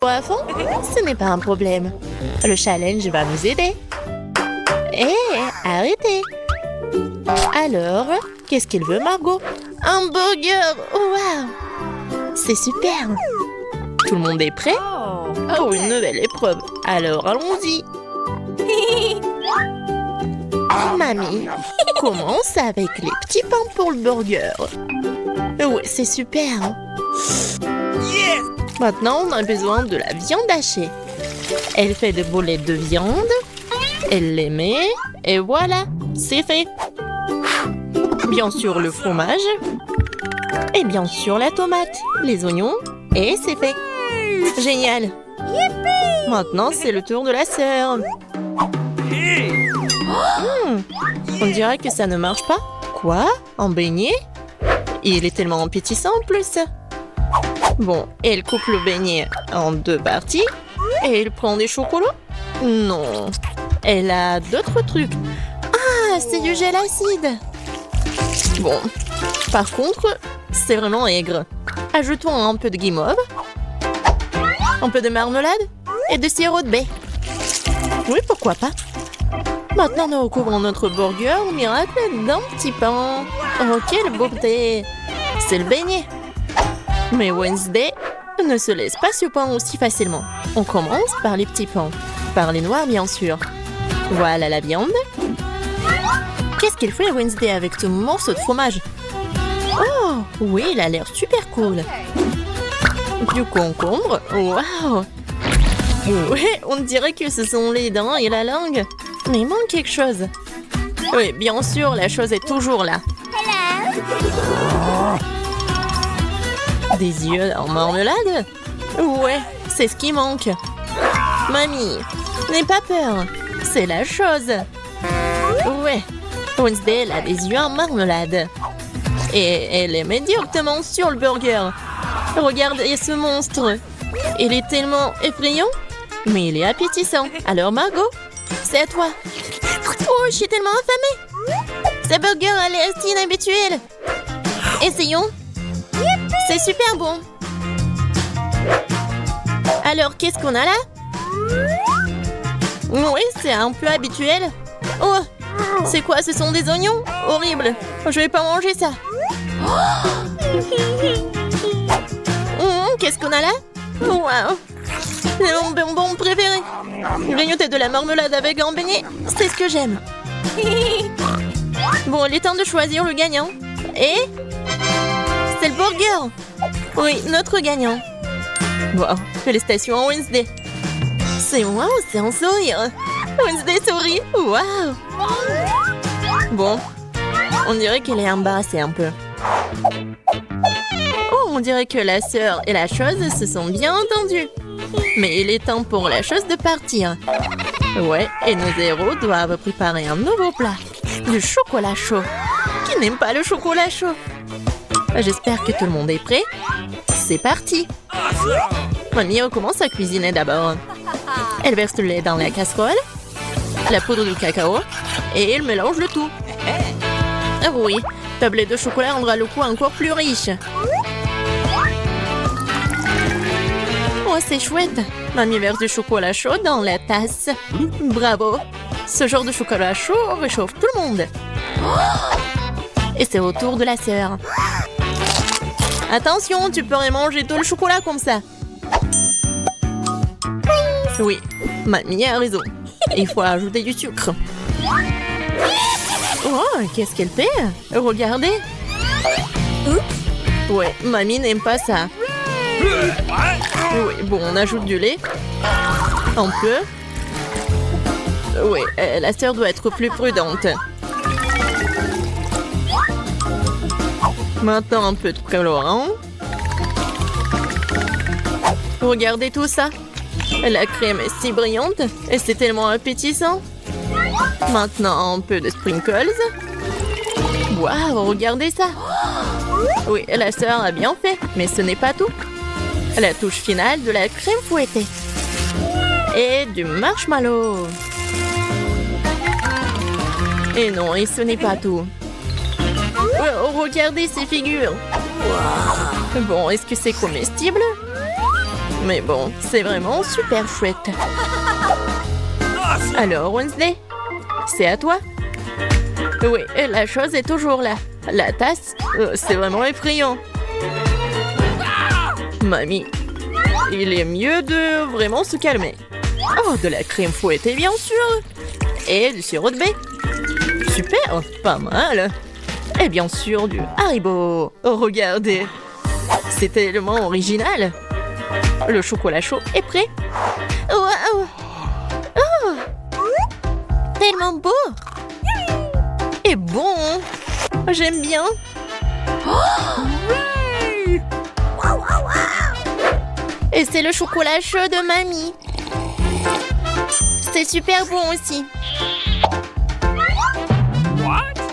À fond, ce n'est pas un problème. Le challenge va nous aider. Hé, arrêtez. Alors, qu'est-ce qu'il veut, Margot? Un burger! Waouh! C'est super! Tout le monde est prêt? Oh, une nouvelle épreuve. Alors, allons-y. Mamie, commence avec les petits pains pour le burger. Oui, c'est super. Maintenant, on a besoin de la viande hachée. Elle fait des boulettes de viande. Elle les met. Et voilà, c'est fait. Bien sûr, le fromage. Et bien sûr, la tomate, les oignons. Et c'est fait. Génial. Maintenant, c'est le tour de la sœur. On dirait que ça ne marche pas. Quoi? Un beignet? Il est tellement appétissant en plus. Bon, elle coupe le beignet en 2 parties. Et elle prend des chocolats? Non. Elle a d'autres trucs. Ah, c'est du gel acide. Bon, par contre, c'est vraiment aigre. Ajoutons un peu de guimauve. Un peu de marmelade. Et de sirop de baie. Oui, pourquoi pas. Maintenant, nous recouvrons notre burger au miracle d'un petit pain. Oh, quelle beauté! C'est le beignet. Mais Wednesday ne se laisse pas surprendre aussi facilement. On commence par les petits pains. Par les noirs, bien sûr. Voilà la viande. Qu'est-ce qu'il fait Wednesday avec ce morceau de fromage? Oh, oui, il a l'air super cool. Du concombre. Waouh! Oui, on dirait que ce sont les dents et la langue. Mais il manque quelque chose. Oui, bien sûr, la chose est toujours là. Des yeux en marmelade? Ouais, c'est ce qui manque. Mamie, n'aie pas peur. C'est la chose. Ouais, Wednesday, elle a des yeux en marmelade. Et elle les met directement sur le burger. Regardez ce monstre. Il est tellement effrayant, mais il est appétissant. Alors Margot, c'est à toi. Oh, je suis tellement affamée. Ce burger a l'air si inhabituel. Essayons. C'est super bon. Alors, qu'est-ce qu'on a là? Oui, c'est un peu habituel. Oh, c'est quoi? Ce sont des oignons? Horrible. Je vais pas manger ça. Qu'est-ce qu'on a là? Waouh! C'est mon bonbon préféré. Grignoter de la marmelade avec un beignet, c'est ce que j'aime. Bon, il est temps de choisir le gagnant. Et c'est le burger. Oui, notre gagnant. Wow, félicitations à Wednesday. C'est wow, c'est un sourire. Wednesday sourit. Wow. Bon, on dirait qu'elle est embarrassée un peu. Oh, on dirait que la sœur et la chose se sont bien entendues. Mais il est temps pour la chose de partir. Ouais, et nos héros doivent préparer un nouveau plat. Du chocolat chaud. Qui n'aime pas le chocolat chaud? J'espère que tout le monde est prêt. C'est parti. Mamie commence à cuisiner d'abord. Elle verse le lait dans la casserole, la poudre de cacao, et elle mélange le tout. Ah oui, tablette de chocolat rendra le goût encore plus riche. Oh, c'est chouette. Mamie verse du chocolat chaud dans la tasse. Bravo. Ce genre de chocolat chaud réchauffe tout le monde. Et c'est au tour de la sœur. Attention, tu pourrais manger tout le chocolat comme ça. Oui, mamie a raison. Il faut ajouter du sucre. Oh, qu'est-ce qu'elle fait? Regardez. Ouais, mamie n'aime pas ça. Oui, bon, on ajoute du lait. Un peu. Oui, la sœur doit être plus prudente. Maintenant, un peu de colorant. Regardez tout ça. La crème est si brillante et c'est tellement appétissant. Maintenant, un peu de sprinkles. Waouh, regardez ça. Oui, la sœur a bien fait, mais ce n'est pas tout. La touche finale de la crème fouettée. Et du marshmallow. Et non, et ce n'est pas tout. Oh, regardez ces figures. Bon, est-ce que c'est comestible? Mais bon, c'est vraiment super chouette. Alors, Wednesday, c'est à toi. Oui, et la chose est toujours là. La tasse, c'est vraiment effrayant. Mamie, il est mieux de vraiment se calmer. Oh, de la crème fouettée, bien sûr. Et du sirop de baie. Super, pas mal. Et bien sûr, du Haribo. Regardez, c'est tellement original. Le chocolat chaud est prêt. Waouh! Oh! Tellement beau! Et bon! J'aime bien! Et c'est le chocolat chaud de mamie. C'est super bon aussi.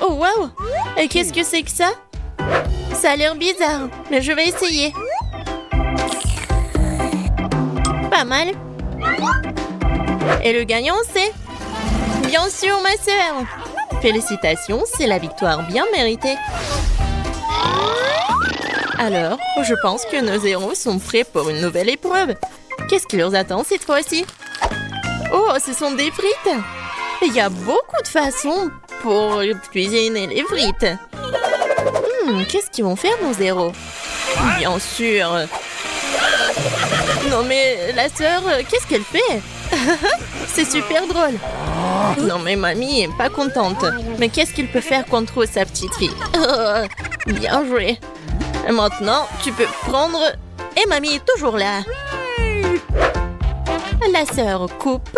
Oh waouh! Et qu'est-ce que c'est que ça? Ça a l'air bizarre, mais je vais essayer. Pas mal. Et le gagnant, c'est... Bien sûr, ma sœur. Félicitations, c'est la victoire bien méritée. Alors, je pense que nos héros sont prêts pour une nouvelle épreuve. Qu'est-ce qui leur attend cette fois-ci? Oh, ce sont des frites. Il y a beaucoup de façons pour cuisiner les frites. Qu'est-ce qu'ils vont faire, nos héros? Bien sûr. Non mais, la sœur, qu'est-ce qu'elle fait? C'est super drôle. Non mais mamie est pas contente. Mais qu'est-ce qu'il peut faire contre sa petite fille? Bien joué. Et maintenant, tu peux prendre... Et mamie est toujours là. La sœur coupe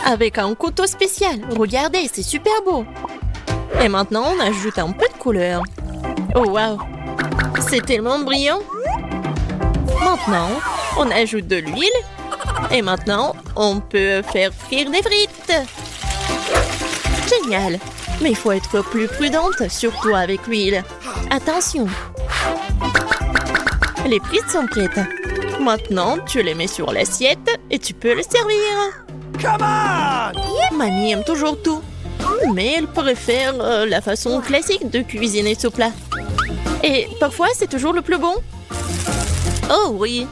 avec un couteau spécial. Regardez, c'est super beau. Et maintenant, on ajoute un peu de couleur. Oh waouh, c'est tellement brillant. Maintenant, on ajoute de l'huile. Et maintenant, on peut faire frire des frites. Génial. Mais il faut être plus prudente, surtout avec l'huile. Attention. Les frites sont prêtes. Maintenant, tu les mets sur l'assiette et tu peux les servir. Come on! Mamie aime toujours tout. Mais elle préfère la façon classique de cuisiner ce plat. Et parfois, c'est toujours le plus bon. Oh oui.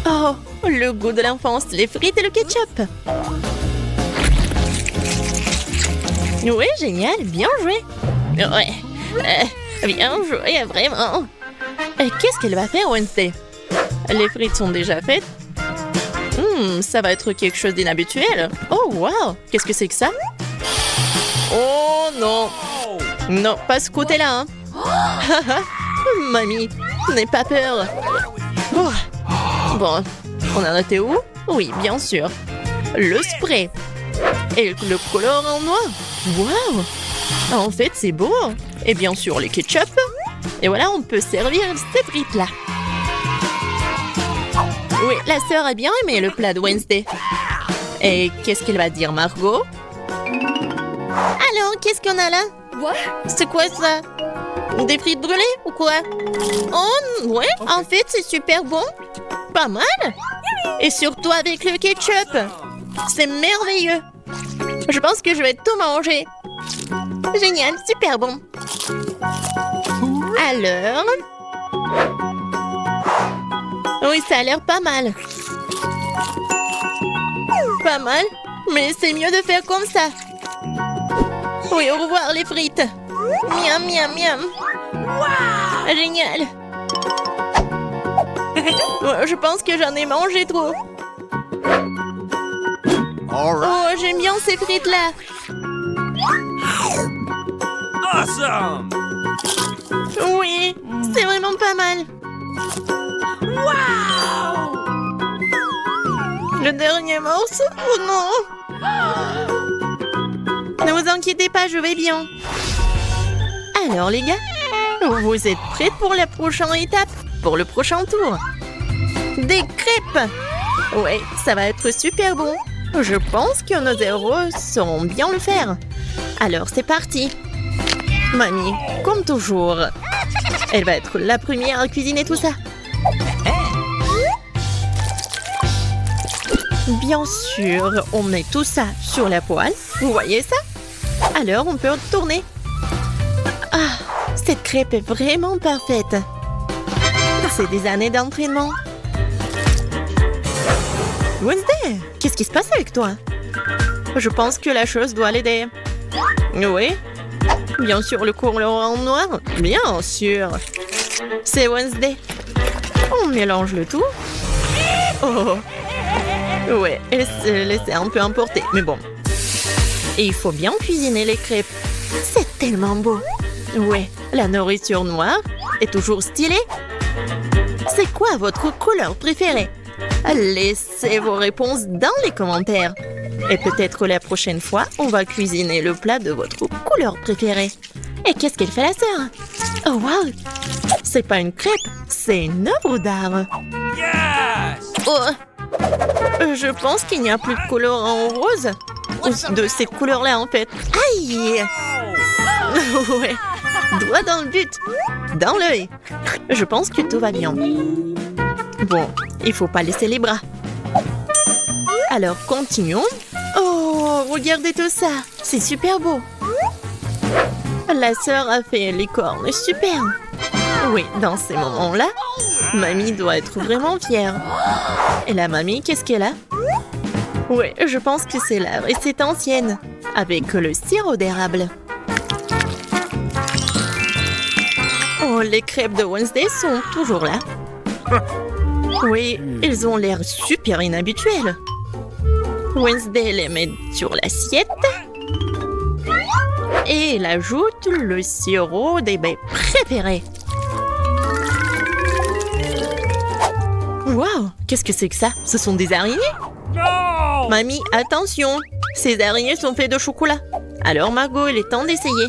Oh, le goût de l'enfance, les frites et le ketchup. Oui, génial, bien joué. Ouais, bien joué, vraiment. Qu'est-ce qu'elle va faire, Wednesday? Les frites sont déjà faites. Ça va être quelque chose d'inhabituel. Oh, wow, qu'est-ce que c'est que ça? Oh non. Non, pas ce côté-là. Hein. Mamie, n'aie pas peur. Oh. Bon, on a noté où? Oui, bien sûr. Le spray. Et le colorant noir. Waouh! En fait, c'est beau. Et bien sûr, les ketchup. Et voilà, on peut servir ces frites-là. Oui, la sœur a bien aimé le plat de Wednesday. Et qu'est-ce qu'elle va dire, Margot? Alors, qu'est-ce qu'on a là? C'est quoi ça? Des frites brûlées ou quoi? Oh, ouais, en fait, c'est super bon. Pas mal. Et surtout avec le ketchup. C'est merveilleux. Je pense que je vais tout manger. Génial, super bon. Alors... Oui, ça a l'air pas mal. Pas mal, mais c'est mieux de faire comme ça. Oui, au revoir les frites. Miam, miam, miam. Wow. Génial. Je pense que j'en ai mangé trop. Oh, j'aime bien ces frites-là. Awesome! Oui, c'est vraiment pas mal. Wow! Le dernier morceau? Oh non! Ne vous inquiétez pas, je vais bien. Alors les gars, vous êtes prêts pour la prochaine étape? Pour le prochain tour? Des crêpes! Ouais, ça va être super bon. Je pense que nos héros sauront bien le faire. Alors c'est parti. Mamie, comme toujours, elle va être la première à cuisiner tout ça. Bien sûr, on met tout ça sur la poêle. Vous voyez ça? Alors, on peut tourner. Ah, cette crêpe est vraiment parfaite. C'est des années d'entraînement. Wednesday, qu'est-ce qui se passe avec toi? Je pense que la chose doit l'aider. Oui. Bien sûr, le couleur en noir. Bien sûr. C'est Wednesday. On mélange le tout. Oh. Ouais, elle s'est laissée un peu emporter, mais bon. Et il faut bien cuisiner les crêpes. C'est tellement beau. Ouais, la nourriture noire est toujours stylée. C'est quoi votre couleur préférée? Laissez vos réponses dans les commentaires. Et peut-être la prochaine fois, on va cuisiner le plat de votre couleur préférée. Et qu'est-ce qu'elle fait la sœur? Oh wow! C'est pas une crêpe, c'est une œuvre d'art. Yes! Oh! Je pense qu'il n'y a plus de couleur en rose. Ou de cette couleur-là, en fait. Aïe! Ouais, droit dans le but. Dans l'œil. Je pense que tout va bien. Bon, il faut pas laisser les bras. Alors, continuons. Oh, regardez tout ça. C'est super beau. La sœur a fait les cornes. Super. Oui, dans ces moments-là, mamie doit être vraiment fière. Et la mamie, qu'est-ce qu'elle a? Oui, je pense que c'est là. Et c'est ancienne. Avec le sirop d'érable. Oh, les crêpes de Wednesday sont toujours là. Oui, elles ont l'air super inhabituelles. Wednesday les met sur l'assiette. Et elle ajoute le sirop des baies préférées. Waouh, qu'est-ce que c'est que ça? Ce sont des araignées? No! Mamie, attention! Ces araignées sont faites de chocolat. Alors Margot, il est temps d'essayer.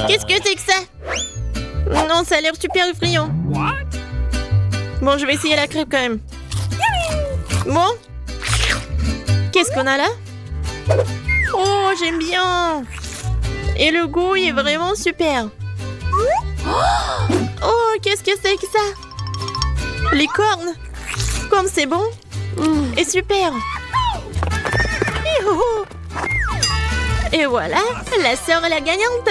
Qu'est-ce que c'est que ça? Non, ça a l'air super effrayant. What? Bon, je vais essayer la crêpe quand même. Bon. Qu'est-ce qu'on a là? Oh, j'aime bien. Et le goût il est vraiment super. Oh, qu'est-ce que c'est que ça? Les cornes. Comme c'est bon. Et super. Et voilà, la sœur est la gagnante.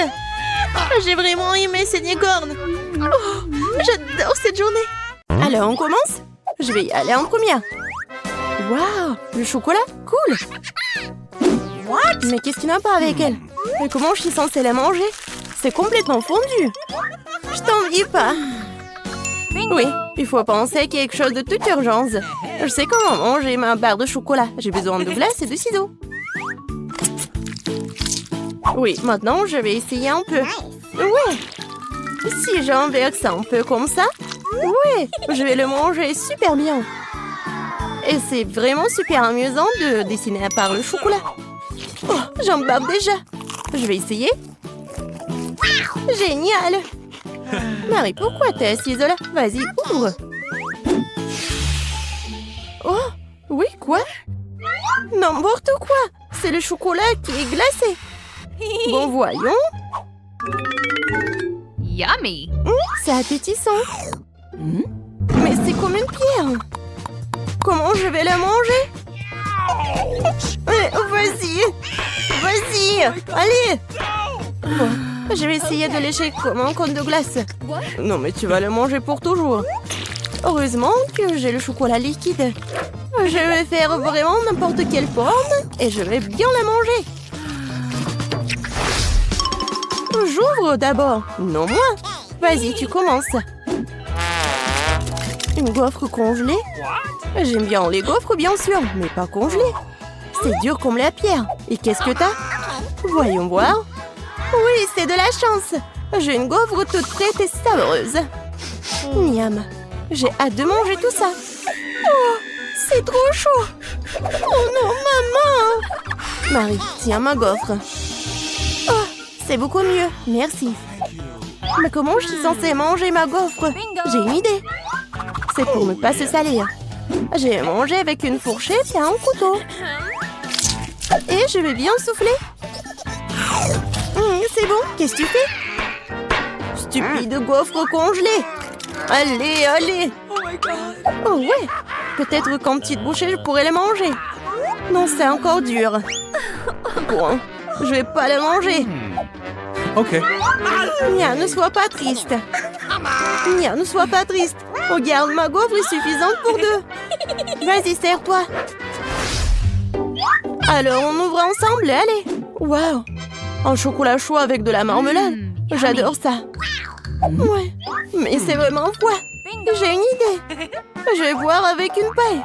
J'ai vraiment aimé ces cornes. Oh, j'adore cette journée. Alors, on commence? Je vais y aller en première. Waouh, le chocolat, cool. What? Mais qu'est-ce qu'il n'y a pas avec elle? Mais comment je suis censée la manger? C'est complètement fondu. Je t'envie pas. Oui, il faut penser à quelque chose de toute urgence. Je sais comment manger ma barre de chocolat. J'ai besoin de glace et de ciseaux. Oui, maintenant je vais essayer un peu. Oui. Si j'inverse un peu comme ça, oui, je vais le manger super bien. Et c'est vraiment super amusant de dessiner à part le chocolat. Oh, j'en bave déjà. Je vais essayer. Génial. Marie, pourquoi t'es assise là? Vas-y, ouvre. Oh, oui, quoi? N'importe quoi. C'est le chocolat qui est glacé. Bon, voyons. Yummy! C'est appétissant. Mais c'est comme une pierre. Comment je vais la manger? Vas-y. Vas-y. Allez. Bon, je vais essayer de lécher comme un cône de glace. Non, mais tu vas le manger pour toujours. Heureusement que j'ai le chocolat liquide. Je vais faire vraiment n'importe quelle forme et je vais bien la manger. J'ouvre d'abord. Non, moi. Vas-y, tu commences. Une gaufre congelée? J'aime bien les gaufres, bien sûr, mais pas congelées. C'est dur comme la pierre. Et qu'est-ce que t'as? Voyons voir. Oui, c'est de la chance. J'ai une gaufre toute prête et savoureuse. Miam. J'ai hâte de manger tout ça. Oh, c'est trop chaud. Oh non, maman. Marie, tiens ma gaufre. Oh, c'est beaucoup mieux, merci. Mais comment je suis censée manger ma gaufre? J'ai une idée. C'est pour ne pas se salir. Je vais manger avec une fourchette et un couteau. Et je vais bien souffler. C'est bon, qu'est-ce que tu fais? Stupide gaufre congelée. Allez, allez. Oh ouais, peut-être qu'en petite bouchée, je pourrais les manger. Non, c'est encore dur. Bon, je vais pas les manger. Ok. Nia, ne sois pas triste. Nia, ne sois pas triste. Regarde, ma gaufre est suffisante pour deux. Vas-y, serre-toi. Alors, on ouvre ensemble, allez. Waouh. Un chocolat chaud avec de la marmelade. J'adore ça. Ouais, mais c'est vraiment froid. J'ai une idée. Je vais boire avec une paille.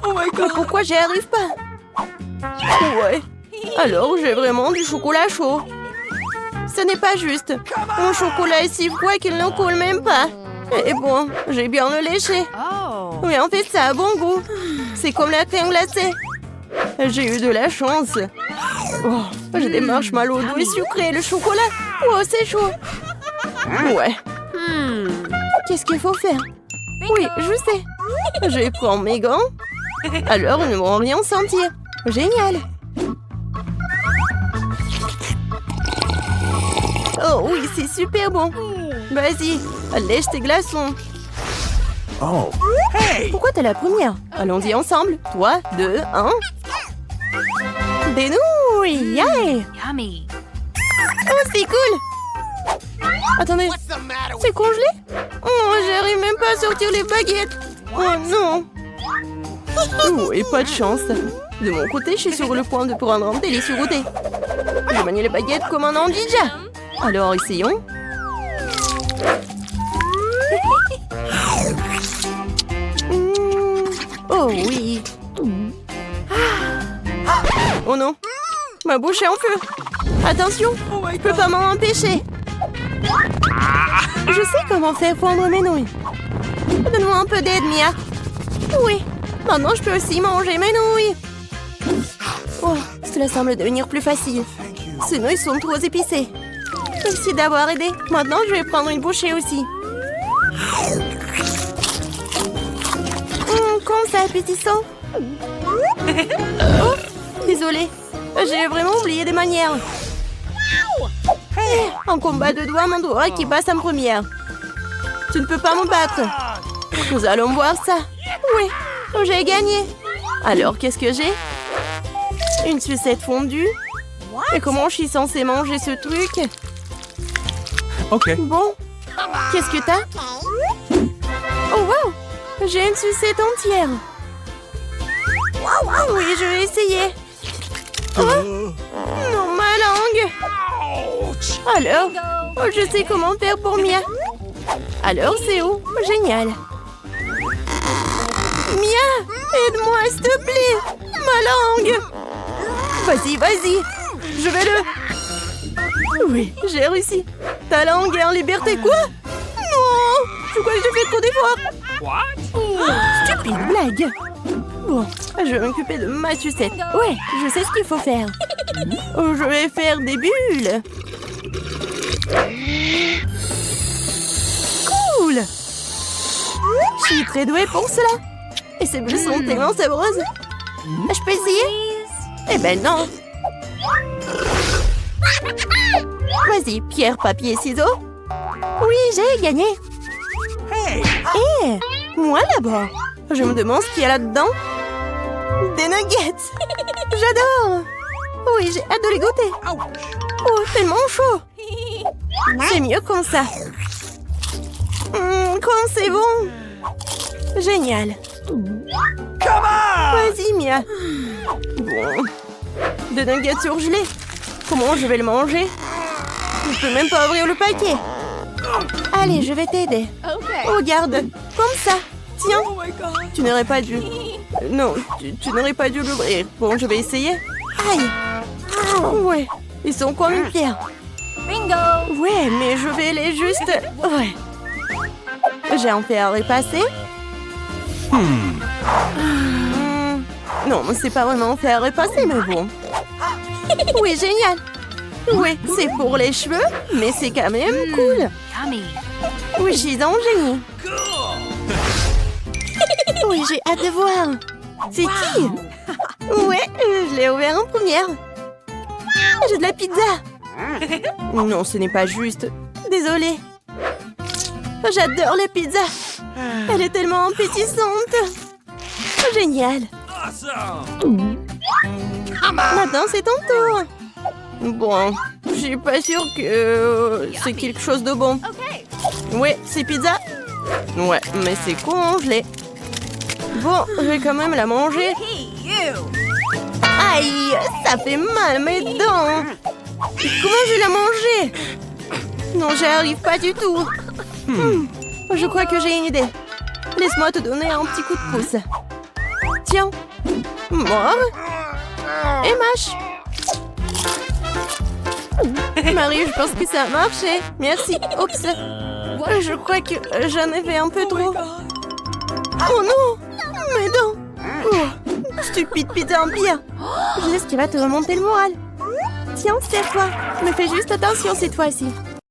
Mais pourquoi j'y arrive pas? Ouais. Alors, j'ai vraiment du chocolat chaud. Ce n'est pas juste. Mon chocolat est si froid qu'il ne coule même pas. Et bon, j'ai bien le léché. Mais en fait, ça a bon goût. C'est comme la crème glacée. J'ai eu de la chance. Oh, j'ai des marshmallows doux et sucrés. Le chocolat. Oh, c'est chaud. Ouais. Qu'est-ce qu'il faut faire? Oui, je sais. Je vais prendre mes gants. Alors, ils ne vont rien sentir. Génial. Oh oui, c'est super bon. Vas-y, lèche tes glaçons. Oh. Hey! Pourquoi t'es la première? Allons-y ensemble. 3, 2, 1. Des nouilles! Yeah! Yummy. Oh, c'est cool! Attendez, c'est congelé? Oh, j'arrive même pas à sortir les baguettes. Oh non! Oh, et pas de chance. De mon côté, je suis sur le point de prendre un délicieux goûter. Je manie les baguettes comme un ninja. Alors, essayons. Oh oui. Oh non. Ma bouche est en feu. Attention, je peux pas m'en empêcher. Je sais comment faire fondre mes nouilles. Donne-moi un peu d'aide, Mia. Oui, maintenant je peux aussi manger mes nouilles. Oh, cela semble devenir plus facile. Ces nouilles sont trop épicées. Merci d'avoir aidé. Maintenant, je vais prendre une bouchée aussi. Comme ça, appétissant. Oh, désolée. J'ai vraiment oublié des manières. Un combat de doigts, mon doigt qui passe en première. Tu ne peux pas me battre. Nous allons voir ça. Oui, j'ai gagné. Alors, qu'est-ce que j'ai? Une sucette fondue. Et comment je suis censée manger ce truc? OK. Bon, qu'est-ce que t'as? Oh, wow! J'ai une sucette entière. Oui, je vais essayer. Oh, non, ma langue. Alors, je sais comment faire pour Mia. Alors, c'est où? Génial. Mia, aide-moi, s'il te plaît. Ma langue. Vas-y, vas-y. Je vais le... Oui, j'ai réussi. Ta langue est en liberté, quoi? Non! Je crois que j'ai fait trop d'efforts. What? Stupide blague. Bon, je vais m'occuper de ma sucette. Ouais, je sais ce qu'il faut faire. Je vais faire des bulles. Cool! Je suis très douée pour cela. Et ces bulles sont tellement sabreuses. Je peux essayer? Eh ben non. Vas-y, pierre, papier, ciseaux. Oui, j'ai gagné. Hey! Moi d'abord. Je me demande ce qu'il y a là-dedans. Des nuggets. J'adore. Oui, j'ai hâte de les goûter. Oh, tellement chaud. C'est mieux comme ça. Quand c'est bon. Génial. Come on! Vas-y, Mia. Bon. Des nuggets surgelés. Comment je vais le manger? Je peux même pas ouvrir le paquet. Allez, je vais t'aider. Regarde, comme ça. Tiens, tu n'aurais pas dû. Non, tu n'aurais pas dû l'ouvrir. Bon, je vais essayer. Aïe. Ouais, ils sont comme une pierre. Bingo! Ouais, mais je vais les juste... Ouais. J'ai un fer à repasser. Non, c'est pas vraiment un fer à repasser, mais bon. Oui, génial. Oui, c'est pour les cheveux, mais c'est quand même cool. Yummy. Oui, je suis un génie. Oui, j'ai hâte de voir. C'est qui? Ouais, je l'ai ouvert en première. J'ai de la pizza. Non, ce n'est pas juste. Désolée. J'adore la pizza. Elle est tellement appétissante. Génial. Awesome! Maintenant, c'est ton tour. Bon, je suis pas sûre que c'est quelque chose de bon. Ouais, c'est pizza. Ouais, mais c'est congelé. Bon, je vais quand même la manger. Aïe, ça fait mal mes dents. Comment je vais la manger? Non, j'y arrive pas du tout. Je crois que j'ai une idée. Laisse-moi te donner un petit coup de pouce. Tiens. Mort. Et mâche. Marie, je pense que ça a marché. Merci. Oups. Je crois que j'en ai fait un peu trop. Oh non! Mes dents! Oh, stupide pizza en pire! Je sais ce qui va te remonter le moral. Tiens, serre-toi. Mais fais juste attention cette fois-ci.